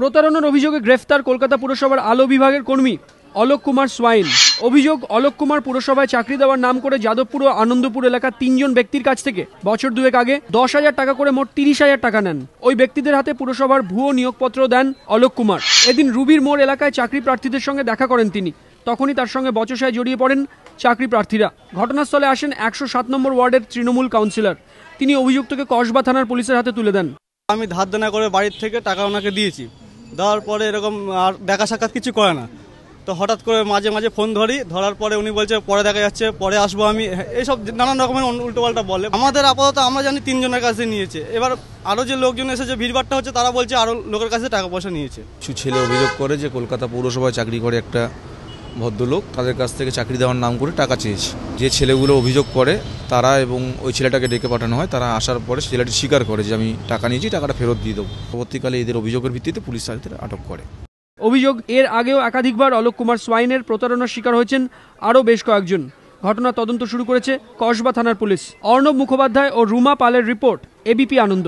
প্রতারণার অভিযোগে গ্রেফতার কলকাতা পুরসভার আলো বিভাগের কর্মী অলোক কুমার সোয়াইন। অভিযোগ, অলোক কুমার পুরসভায় চাকরি দেওয়ার নাম করে যাদবপুর ও আনন্দপুর এলাকার 3 জন ব্যক্তির কাছ থেকে বছর দুয়েক আগে 10,000 টাকা করে মোট 30,000 টাকা নেন। ওই ব্যক্তিদের হাতে পুরসভার ভুয়ো নিয়োগপত্র দেন অলোক কুমার। এদিন রুবির মোড় এলাকায় চাকরি প্রার্থীদের সঙ্গে দেখা করেন তিনি। তখনই তার সঙ্গে বচসায় জড়িয়ে পড়েন চাকরি প্রার্থীরা। ঘটনাস্থলে আসেন 107 নম্বর ওয়ার্ডের তৃণমূল কাউন্সিলর। তিনি অভিযুক্তকে কসবা থানার পুলিশের হাতে তুলে দেন। আমি ধার দেনা করে বাড়ির থেকে টাকা ওনাকে দিয়েছি, দেওয়ার পরে এরকম আর দেখা সাক্ষাৎ কিছু করে না। তো হঠাৎ করে মাঝে মাঝে ফোন ধরার পরে উনি বলছে পরে দেখা যাচ্ছে, পরে আসবো আমি, এইসব নানান রকমের উল্টোপাল্টা বলে। আমাদের আপাতত আমরা জানি 3 জনের কাছে নিয়েছে। এবার আরও যে লোকজন এসেছে ভিড়ভাট্টা হচ্ছে, তারা বলছে আরও লোকের কাছে টাকা পয়সা নিয়েছে। কিছু ছেলে অভিযোগ করে যে কলকাতা পৌরসভায় চাকরি করে একটা ভদ্রলোক, তাদের কাছ থেকে চাকরি দেওয়ার নাম করে টাকা চেয়েছে। যে ছেলেগুলো অভিযোগ করে তারা এবং ওই ছেলেটাকে ডেকে পাঠানো হয়। তারা আসার পরে ছেলেটি স্বীকার করে যে আমি টাকা নিয়েছি, টাকাটা ফেরত দিয়ে দেবো। পরবর্তীকালে এদের অভিযোগের ভিত্তিতে পুলিশ তাদের আটক করে। অভিযোগ, এর আগেও একাধিকবার অলোক কুমার সোয়াইনের প্রতারণার শিকার হয়েছেন আরও বেশ কয়েকজন। ঘটনার তদন্ত শুরু করেছে কসবা থানার পুলিশ। অর্ণব মুখোপাধ্যায় ও রুমা পালের রিপোর্ট, এবিপি আনন্দ।